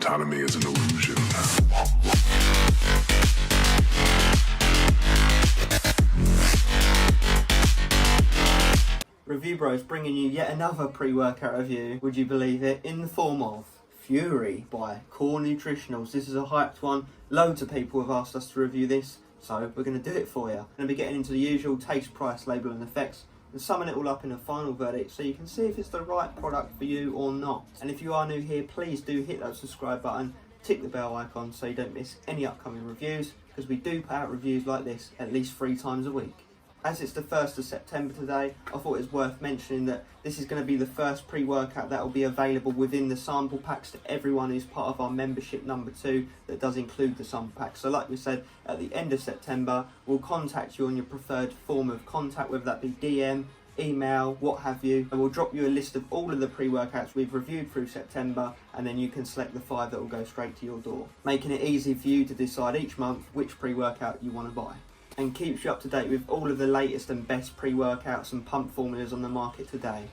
autonomy is an illusion. Review Bros bringing you yet another pre-workout review, would you believe it, in the form of Fury by Core Nutritionals. This is a hyped one. Loads of people have asked us to review this, so we're going to do it for you. I'm going to be getting into the usual taste, price, label and effects and summing it all up in a final verdict so you can see if it's the right product for you or not. And if you are new here, please do hit that subscribe button, tick the bell icon so you don't miss any upcoming reviews, because we do put out reviews like this at least 3 times a week. As it's the 1st of September today, I thought it was worth mentioning that this is going to be the first pre-workout that will be available within the sample packs to everyone who's part of our membership number 2 that does include the sample packs. So like we said, at the end of September, we'll contact you on your preferred form of contact, whether that be DM, email, what have you, and we'll drop you a list of all of the pre-workouts we've reviewed through September, and then you can select the 5 that will go straight to your door, making it easy for you to decide each month which pre-workout you want to buy, and keeps you up to date with all of the latest and best pre-workouts and pump formulas on the market today.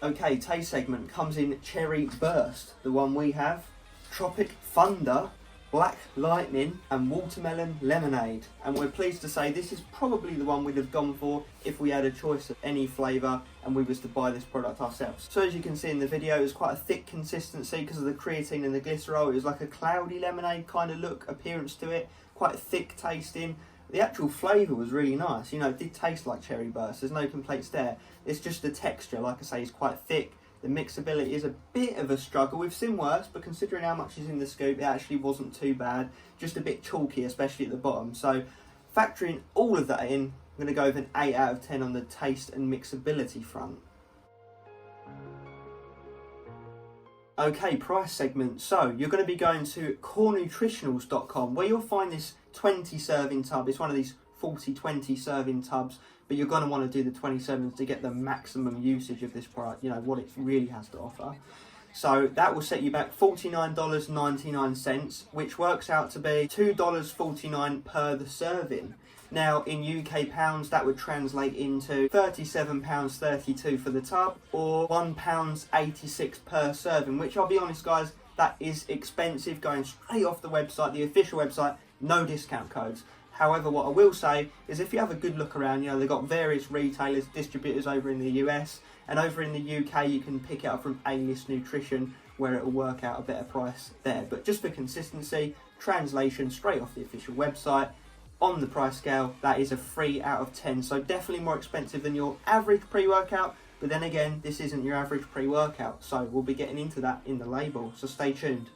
Okay, taste segment comes in Cherry Burst, the one we have, Tropic Thunder, Black Lightning and Watermelon Lemonade, and we're pleased to say this is probably the one we'd have gone for if we had a choice of any flavour and we was to buy this product ourselves. So as you can see in the video, it's quite a thick consistency because of the creatine and the glycerol. It was like a cloudy lemonade kind of look, appearance to it, quite thick tasting. The actual flavour was really nice, you know, it did taste like Cherry Burst, there's no complaints there. It's just the texture, like I say, is quite thick. The mixability is a bit of a struggle. We've seen worse, but considering how much is in the scoop, it actually wasn't too bad. Just a bit chalky, especially at the bottom. So factoring all of that in, I'm going to go with an 8 out of 10 on the taste and mixability front. Okay, price segment. So you're going to be going to corenutritionals.com, where you'll find this 20 serving tub. It's one of these 40-20 serving tubs, but you're going to want to do the 27s to get the maximum usage of this product, you know, what it really has to offer. So that will set you back $49.99, which works out to be $2.49 per the serving. Now in UK pounds that would translate into £37.32 for the tub, or £1.86 per serving, which I'll be honest guys, that is expensive, going straight off the website, the official website, no discount codes. However, what I will say is if you have a good look around, you know, they've got various retailers, distributors over in the US, and over in the UK you can pick it up from A-List Nutrition, where it will work out a better price there. But just for consistency, translation straight off the official website, on the price scale, that is a 3 out of 10. So definitely more expensive than your average pre-workout, but then again, this isn't your average pre-workout. So we'll be getting into that in the label, so stay tuned.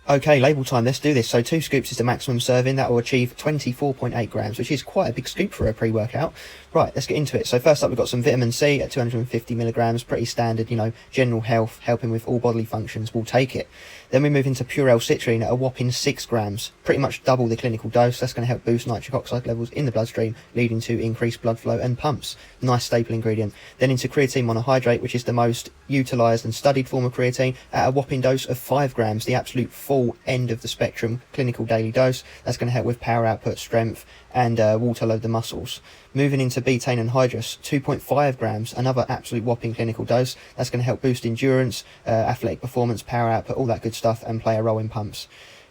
Okay, label time, let's do this. So 2 scoops is the maximum serving. That will achieve 24.8 grams, which is quite a big scoop for a pre-workout. Right, let's get into it. So first up, we've got some vitamin C at 250 milligrams, pretty standard, you know, general health, helping with all bodily functions, we'll take it. Then we move into pure L-citrine at a whopping 6 grams, pretty much double the clinical dose. That's going to help boost nitric oxide levels in the bloodstream, leading to increased blood flow and pumps. Nice staple ingredient. Then into creatine monohydrate, which is the most utilised and studied form of creatine, at a whopping dose of 5 grams, the absolute full end of the spectrum clinical daily dose. That's going to help with power output, strength and water load the muscles. Moving into betaine anhydrous, 2.5 grams, another absolute whopping clinical dose. That's going to help boost endurance, athletic performance, power output, all that good stuff, and play a role in pumps.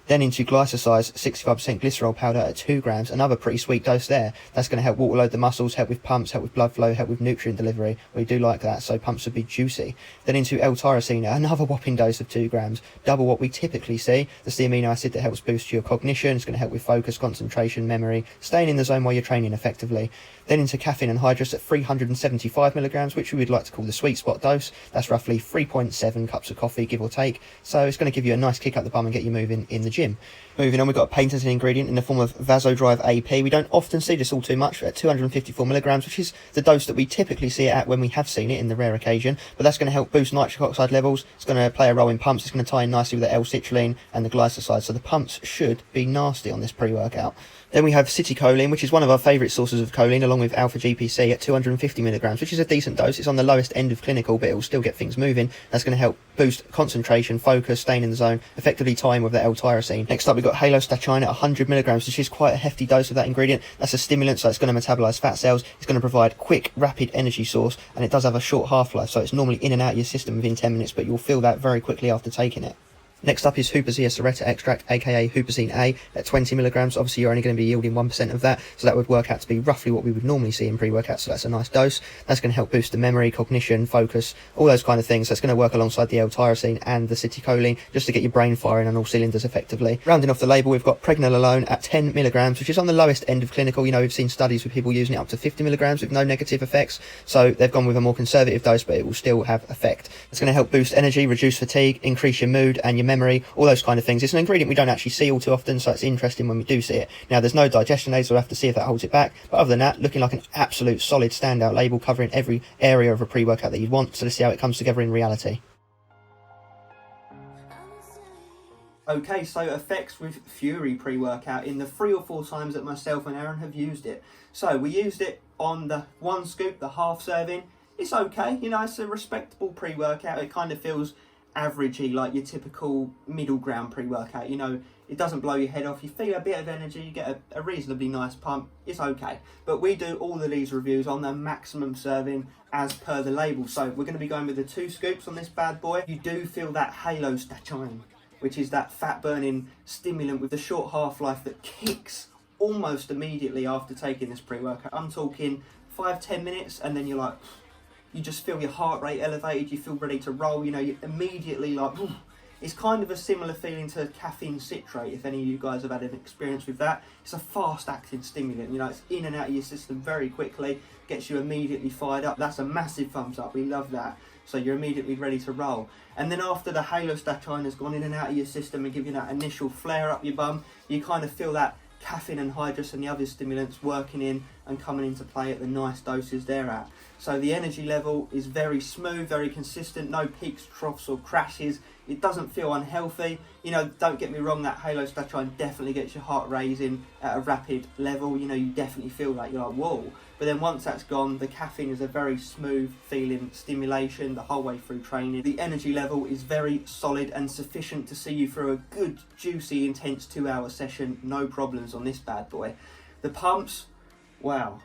Then into glycosize, 65% glycerol powder at 2 grams, another pretty sweet dose there. That's going to help water load the muscles, help with pumps, help with blood flow, help with nutrient delivery. We do like that, so pumps would be juicy. Then into L-tyrosine, another whopping dose of 2 grams, double what we typically see. That's the amino acid that helps boost your cognition. It's going to help with focus, concentration, memory, staying in the zone while you're training effectively. Then into caffeine anhydrous at 375 milligrams, which we would like to call the sweet spot dose. That's roughly 3.7 cups of coffee, give or take. So it's going to give you a nice kick up the bum and get you moving in the gym. Moving on, we've got a patented ingredient in the form of Vasodrive AP. We don't often see this all too much at 254 milligrams, which is the dose that we typically see it at when we have seen it in the rare occasion. But that's going to help boost nitric oxide levels. It's going to play a role in pumps. It's going to tie in nicely with the L-citrulline and the glycoside. So the pumps should be nasty on this pre-workout. Then we have citicoline, which is one of our favourite sources of choline, along with alpha GPC at 250 milligrams, which is a decent dose. It's on the lowest end of clinical, but it will still get things moving. That's going to help boost concentration, focus, staying in the zone, effectively tying with the L-tyrosine. Next up, we've got halostachine at 100 milligrams, which is quite a hefty dose of that ingredient. That's a stimulant, so it's going to metabolise fat cells. It's going to provide quick, rapid energy source, and it does have a short half-life, so it's normally in and out of your system within 10 minutes, but you'll feel that very quickly after taking it. Next up is Huperzia serrata extract, aka Huperzine A, at 20 milligrams. Obviously, you're only going to be yielding 1% of that, so that would work out to be roughly what we would normally see in pre-workout, so that's a nice dose. That's going to help boost the memory, cognition, focus, all those kind of things. That's going to work alongside the L-tyrosine and the citicoline, just to get your brain firing on all cylinders effectively. Rounding off the label, we've got pregnenolone at 10 milligrams, which is on the lowest end of clinical. You know, we've seen studies with people using it up to 50 milligrams with no negative effects, so they've gone with a more conservative dose, but it will still have effect. It's going to help boost energy, reduce fatigue, increase your mood and your memory, all those kind of things. It's an ingredient we don't actually see all too often, so it's interesting when we do see it. Now, there's no digestion aids, so we'll have to see if that holds it back, but other than that, looking like an absolute solid standout label covering every area of a pre-workout that you'd want. So let's see how it comes together in reality. Okay, so effects with Fury pre-workout in the 3 or 4 times that myself and Aaron have used it. So we used it on the 1 scoop, the half serving. It's okay, you know, it's a respectable pre-workout. It kind of feels averagey, like your typical middle ground pre-workout. You know, it doesn't blow your head off. You feel a bit of energy, you get a reasonably nice pump. It's okay. But we do all of these reviews on the maximum serving as per the label. So we're going to be going with the 2 scoops on this bad boy. You do feel that halostachine, which is that fat burning stimulant with the short half-life that kicks almost immediately after taking this pre-workout. I'm talking 5-10 minutes, and then you're like, you just feel your heart rate elevated, you feel ready to roll, you know, you immediately like, whew. It's kind of a similar feeling to caffeine citrate, if any of you guys have had an experience with that. It's a fast acting stimulant, you know, it's in and out of your system very quickly, gets you immediately fired up. That's a massive thumbs up, we love that. So you're immediately ready to roll. And then after the halostachine has gone in and out of your system and given you that initial flare up your bum, you kind of feel that caffeine and hydrous and the other stimulants working in and coming into play at the nice doses they're at. So the energy level is very smooth, very consistent, no peaks, troughs or crashes. It doesn't feel unhealthy. You know, don't get me wrong, that halostachine definitely gets your heart raising at a rapid level. You know, you definitely feel that, you're like, whoa. But then once that's gone, the caffeine is a very smooth feeling stimulation the whole way through training. The energy level is very solid and sufficient to see you through a good, juicy, intense 2-hour session. No problems on this bad boy. The pumps, wow.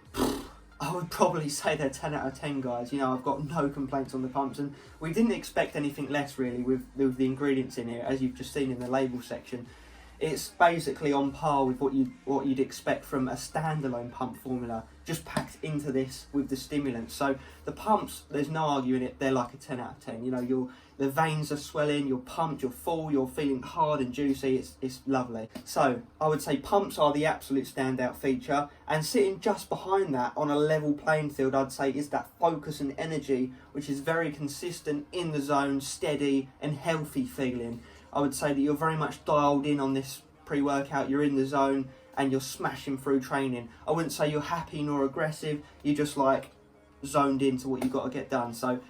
I would probably say they're 10 out of 10, guys. You know, I've got no complaints on the pumps, and we didn't expect anything less really with the ingredients in here, as you've just seen in the label section. It's basically on par with what you'd expect from a standalone pump formula, just packed into this with the stimulants. So the pumps, there's no arguing it, they're like a 10 out of 10. You know, the veins are swelling, you're pumped, you're full, you're feeling hard and juicy, it's lovely. So I would say pumps are the absolute standout feature, and sitting just behind that on a level playing field, I'd say, is that focus and energy, which is very consistent, in the zone, steady and healthy feeling. I would say that you're very much dialed in on this pre-workout, you're in the zone and you're smashing through training. I wouldn't say you're happy nor aggressive, you're just like zoned into what you've got to get done. So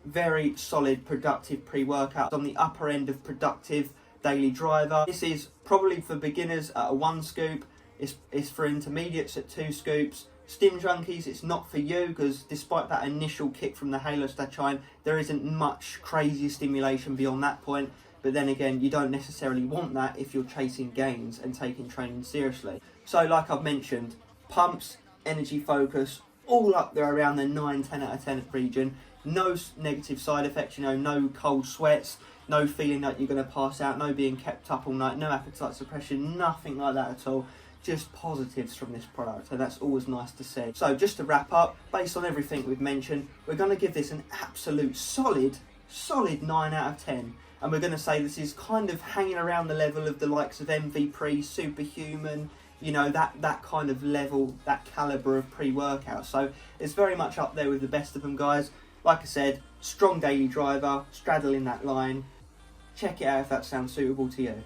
very solid, productive pre-workout. On the upper end of productive daily driver. This is probably for beginners at a 1 scoop. It's for intermediates at 2 scoops. Stim junkies, it's not for you, because despite that initial kick from the halostachine, there isn't much crazy stimulation beyond that point. But then again, you don't necessarily want that if you're chasing gains and taking training seriously. So like I've mentioned, pumps, energy focus, all up there around the 9-10 out of 10 region. No negative side effects, you know, no cold sweats, no feeling that you're going to pass out, no being kept up all night, no appetite suppression, nothing like that at all. Just positives from this product, and that's always nice to see. So just to wrap up, based on everything we've mentioned, we're going to give this an absolute solid 9 out of 10. And we're going to say this is kind of hanging around the level of the likes of MV Pre, Superhuman, you know, that kind of level, that calibre of pre-workout. So it's very much up there with the best of them, guys. Like I said, strong daily driver, straddling that line. Check it out if that sounds suitable to you.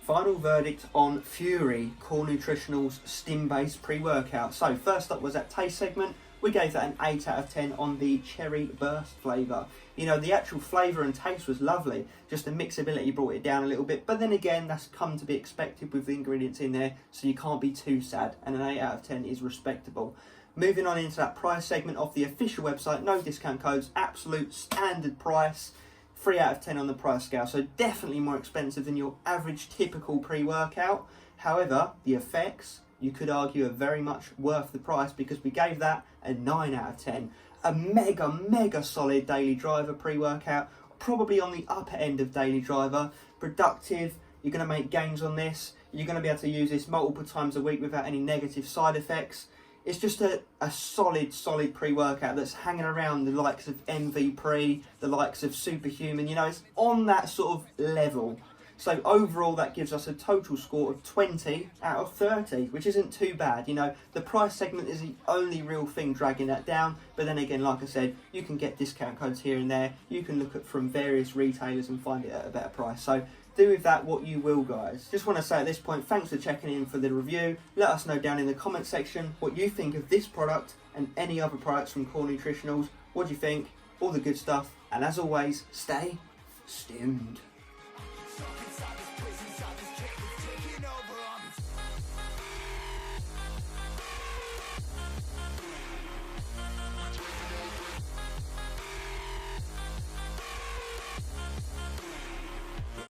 Final verdict on Fury Core Nutritionals Stim-based pre-workout. So first up was that taste segment. we gave that an 8 out of 10 on the cherry burst flavour. You know, the actual flavour and taste was lovely, just the mixability brought it down a little bit, but then again, that's come to be expected with the ingredients in there, so you can't be too sad, and an 8 out of 10 is respectable. Moving on into that price segment of the official website, no discount codes, absolute standard price, 3 out of 10 on the price scale, so definitely more expensive than your average typical pre-workout. However, the effects, you could argue, are very much worth the price because we gave that a 9 out of 10. A mega solid daily driver pre-workout, probably on the upper end of daily driver, productive, you're going to make gains on this, you're going to be able to use this multiple times a week without any negative side effects. It's just a solid pre-workout that's hanging around the likes of MV Pre, the likes of Superhuman, you know, it's on that sort of level. So overall that gives us a total score of 20 out of 30, which isn't too bad. You know, the price segment is the only real thing dragging that down, but then again, like I said, you can get discount codes here and there, you can look at from various retailers and find it at a better price. So do with that what you will, guys. Just want to say at this point, thanks for checking in for the review. Let us know down in the comment section what you think of this product and any other products from Core Nutritionals. What do you think? All the good stuff. And as always, stay stimmed.